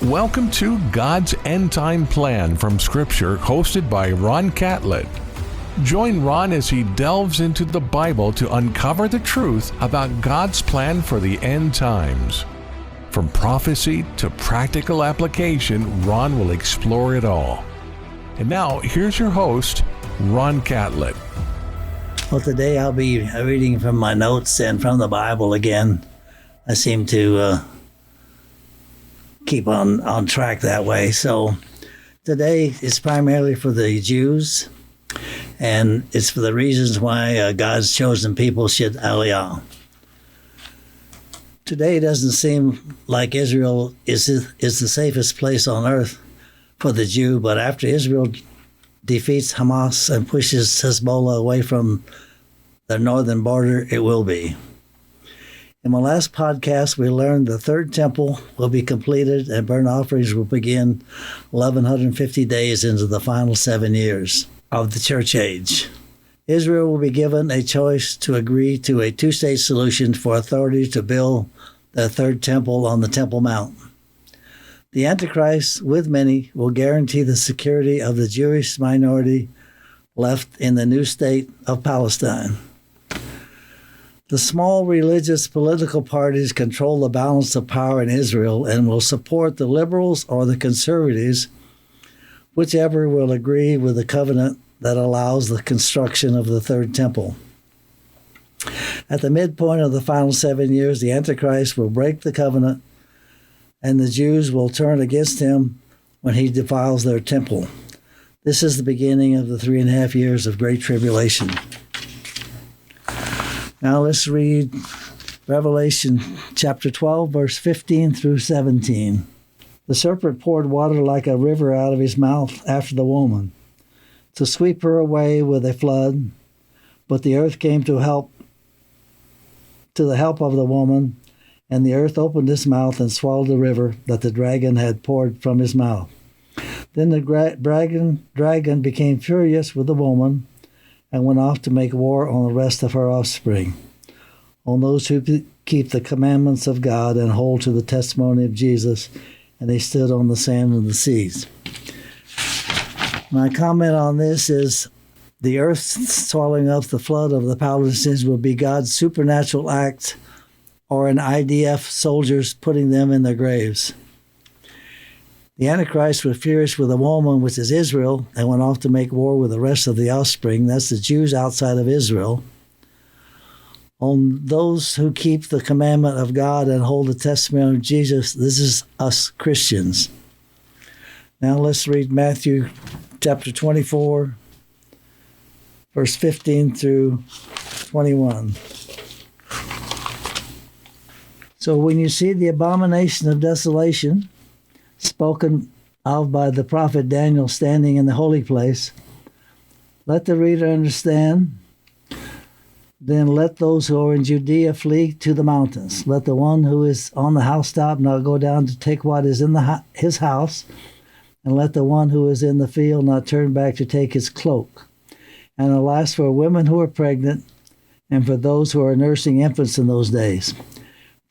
Welcome to God's End Time Plan from Scripture, hosted by Ron Catlett. Join Ron as he delves into the Bible to uncover the truth about God's plan for the end times. From prophecy to practical application, Ron will explore it all. And now, here's your host, Ron Catlett. Well, today I'll be reading from my notes and from the Bible again. I seem to keep on track that way. So today is primarily for the Jews, and it's for the reasons why God's chosen people should aliyah. Today doesn't seem like Israel is the safest place on earth for the Jew, but after Israel defeats Hamas and pushes Hezbollah away from the northern border, it will be. In my last podcast, we learned the third temple will be completed and burnt offerings will begin 1,150 days into the final 7 years of the church age. Israel will be given a choice to agree to a two-state solution for authority to build the third temple on the Temple Mount. The Antichrist, with many, will guarantee the security of the Jewish minority left in the new state of Palestine. The small religious political parties control the balance of power in Israel and will support the liberals or the conservatives, whichever will agree with the covenant that allows the construction of the third temple. At the midpoint of the final 7 years, the Antichrist will break the covenant, and the Jews will turn against him when he defiles their temple. This is the beginning of the 3.5 years of great tribulation. Now let's read Revelation chapter 12, verse 15 through 17. The serpent poured water like a river out of his mouth after the woman, to sweep her away with a flood. But the earth came to the help of the woman, and the earth opened its mouth and swallowed the river that the dragon had poured from his mouth. Then the dragon became furious with the woman, and went off to make war on the rest of her offspring, on those who keep the commandments of God and hold to the testimony of Jesus, and they stood on the sand of the seas. My comment on this is the earth swallowing up the flood of the Palestinians will be God's supernatural act, or an IDF soldiers putting them in their graves. The Antichrist was furious with a woman, which is Israel, and went off to make war with the rest of the offspring. That's the Jews outside of Israel. On those who keep the commandment of God and hold the testimony of Jesus, this is us Christians. Now let's read Matthew chapter 24, verse 15 through 21. So when you see the abomination of desolation spoken of by the prophet Daniel standing in the holy place, let the reader understand. Then let those who are in Judea flee to the mountains. Let the one who is on the housetop not go down to take what is in his house, and let the one who is in the field not turn back to take his cloak. And alas, for women who are pregnant, and for those who are nursing infants in those days.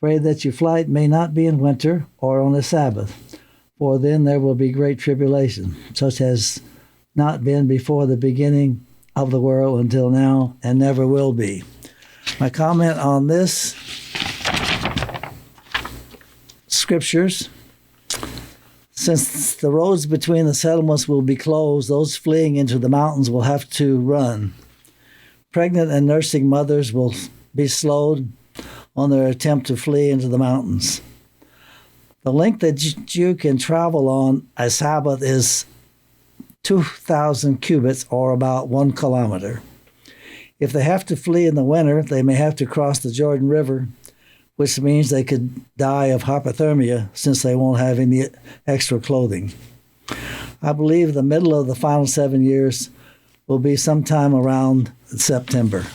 Pray that your flight may not be in winter or on a Sabbath, for then there will be great tribulation, such as not been before the beginning of the world until now, and never will be. My comment on this scriptures: since the roads between the settlements will be closed, those fleeing into the mountains will have to run. Pregnant and nursing mothers will be slowed on their attempt to flee into the mountains. The length that Jew can travel on a Sabbath is 2,000 cubits, or about 1 kilometer. If they have to flee in the winter, they may have to cross the Jordan River, which means they could die of hypothermia since they won't have any extra clothing. I believe the middle of the final 7 years will be sometime around September.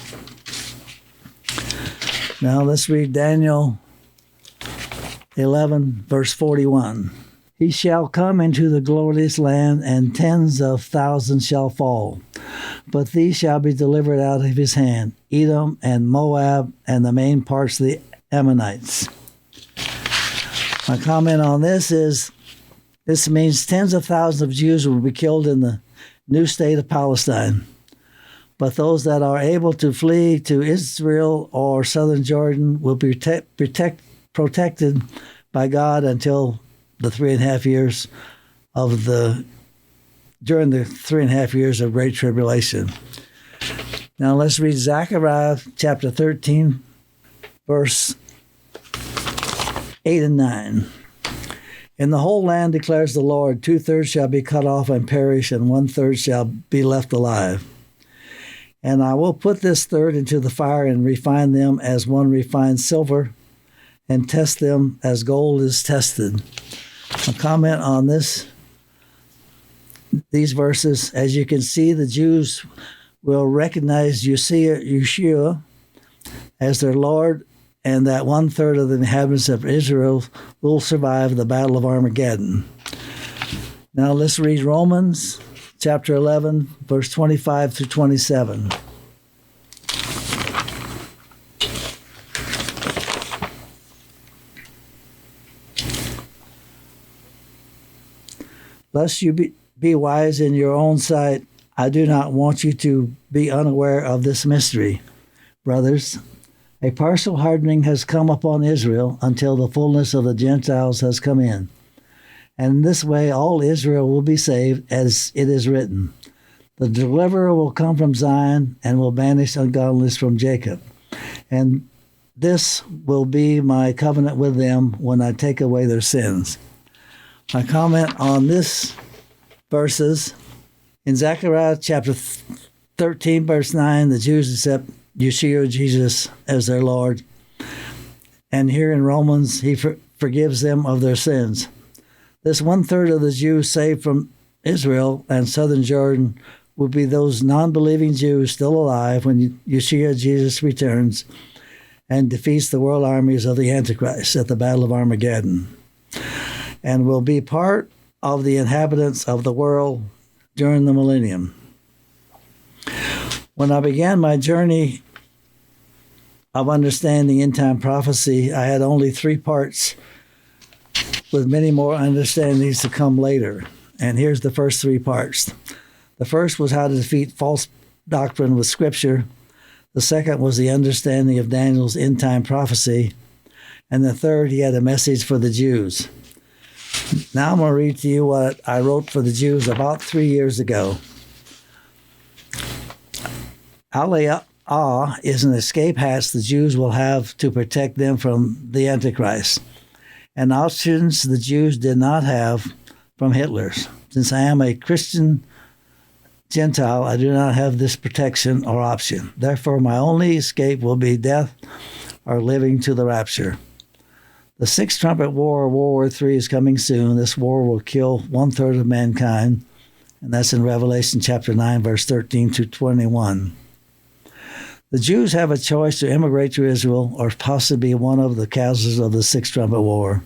Now let's read Daniel 11, verse 41. He shall come into the glorious land, and tens of thousands shall fall. But these shall be delivered out of his hand, Edom and Moab and the main parts of the Ammonites. My comment on this is This means tens of thousands of Jews will be killed in the new state of Palestine. But those that are able to flee to Israel or southern Jordan will be protected by God until the 3.5 years during the 3.5 years of Great Tribulation. Now let's read Zechariah chapter 13, verse 8 and 9. In the whole land, declares the Lord, 2/3 shall be cut off and perish, and 1/3 shall be left alive. And I will put this third into the fire and refine them as one refines silver, and test them as gold is tested. A comment on these verses. As you can see, the Jews will recognize Yeshua as their Lord, and that 1/3 of the inhabitants of Israel will survive the Battle of Armageddon. Now let's read Romans chapter 11, verse 25 through 27. Lest you be wise in your own sight, I do not want you to be unaware of this mystery. Brothers, a partial hardening has come upon Israel until the fullness of the Gentiles has come in. And in this way all Israel will be saved, as it is written, the deliverer will come from Zion and will banish ungodliness from Jacob. And this will be my covenant with them when I take away their sins. My comment on this verses, in Zechariah chapter 13, verse 9, the Jews accept Yeshua, Jesus, as their Lord. And here in Romans, he forgives them of their sins. This 1/3 of the Jews saved from Israel and southern Jordan will be those non-believing Jews still alive when Yeshua, Jesus, returns and defeats the world armies of the Antichrist at the Battle of Armageddon, and will be part of the inhabitants of the world during the millennium. When I began my journey of understanding end-time prophecy, I had only 3 parts, with many more understandings to come later. And here's the first 3 parts. The first was how to defeat false doctrine with Scripture. The second was the understanding of Daniel's end-time prophecy. And the third, he had a message for the Jews. Now I'm going to read to you what I wrote for the Jews about 3 years ago. Aliyah is an escape hatch the Jews will have to protect them from the Antichrist, and options the Jews did not have from Hitler's. Since I am a Christian Gentile, I do not have this protection or option. Therefore, my only escape will be death or living to the rapture. The Sixth Trumpet War, or World War III, is coming soon. This war will kill 1/3 of mankind, and that's in Revelation chapter 9, verse 13 to 21. The Jews have a choice to immigrate to Israel or possibly be one of the casualties of the Sixth Trumpet War.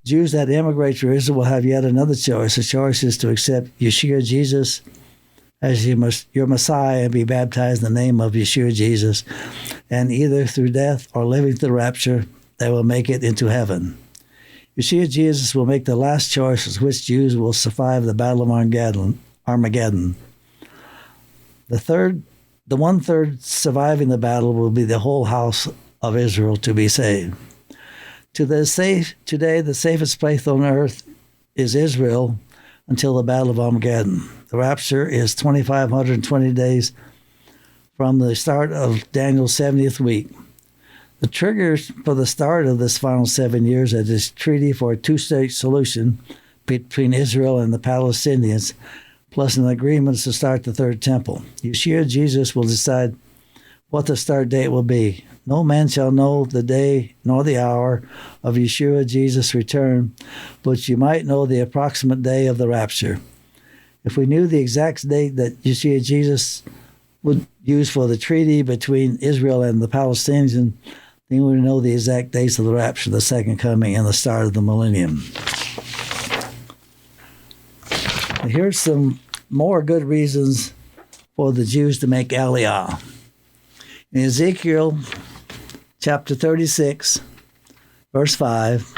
Jews that immigrate to Israel will have yet another choice. The choice is to accept Yeshua, Jesus, as your Messiah and be baptized in the name of Yeshua, Jesus, and either through death or living to the rapture, they will make it into heaven. Yeshua, Jesus will make the last choice, which Jews will survive the Battle of Armageddon. The 1/3 surviving the battle will be the whole house of Israel to be saved. Today, the safest place on earth is Israel until the Battle of Armageddon. The rapture is 2,520 days from the start of Daniel's 70th week. The triggers for the start of this final 7 years are this treaty for a 2-state solution between Israel and the Palestinians, plus an agreement to start the third temple. Yeshua, Jesus, will decide what the start date will be. No man shall know the day nor the hour of Yeshua, Jesus' return, but you might know the approximate day of the rapture. If we knew the exact date that Yeshua, Jesus would use for the treaty between Israel and the Palestinians, then we would know the exact dates of the rapture, the second coming, and the start of the millennium. Here's some more good reasons for the Jews to make Aliyah. In Ezekiel chapter 36, verse 5,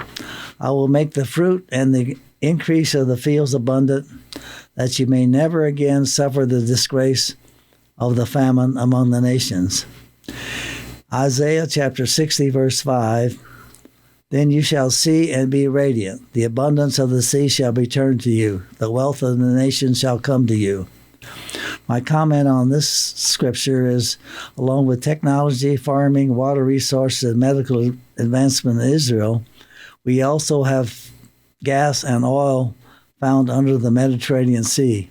I will make the fruit and the increase of the fields abundant, that you may never again suffer the disgrace of the famine among the nations. Isaiah chapter 60, verse 5, then you shall see and be radiant. The abundance of the sea shall be turned to you. The wealth of the nations shall come to you. My comment on this scripture is, along with technology, farming, water resources, and medical advancement in Israel, we also have gas and oil found under the Mediterranean Sea.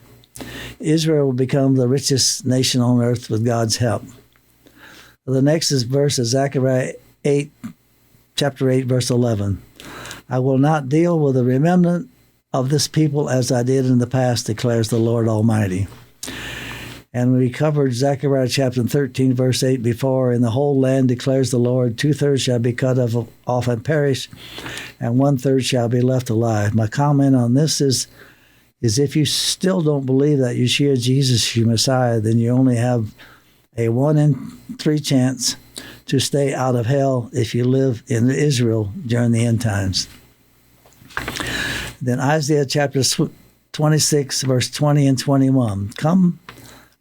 Israel will become the richest nation on earth with God's help. The next verse is Zechariah chapter 8, verse 11. I will not deal with the remnant of this people as I did in the past, declares the Lord Almighty. And we covered Zechariah chapter 13, verse 8 before. In the whole land, declares the Lord, 2/3 shall be cut off and perish, and 1/3 shall be left alive. My comment on this is if you still don't believe that Yeshua Jesus is your Messiah, then you only have a 1 in 3 chance to stay out of hell if you live in Israel during the end times. Then Isaiah chapter 26, verse 20 and 21. Come,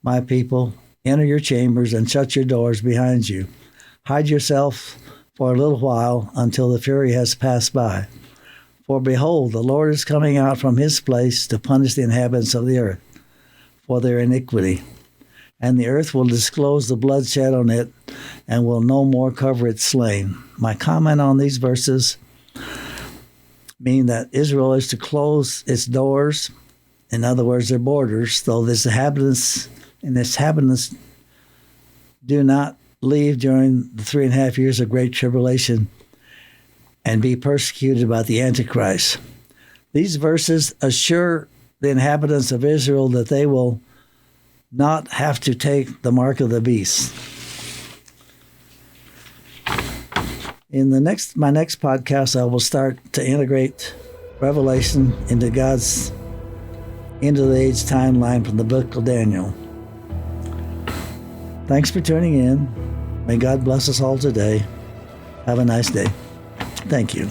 my people, enter your chambers and shut your doors behind you. Hide yourself for a little while until the fury has passed by. For behold, the Lord is coming out from his place to punish the inhabitants of the earth for their iniquity. And the earth will disclose the bloodshed on it and will no more cover its slain. My comment on these verses mean that Israel is to close its doors, in other words, their borders, though its inhabitants do not leave during the 3.5 years of great tribulation and be persecuted by the Antichrist. These verses assure the inhabitants of Israel that they will not have to take the mark of the beast. In my next podcast, I will start to integrate Revelation into God's end of the age timeline from the book of Daniel. Thanks for tuning in. May God bless us all today. Have a nice day. Thank you.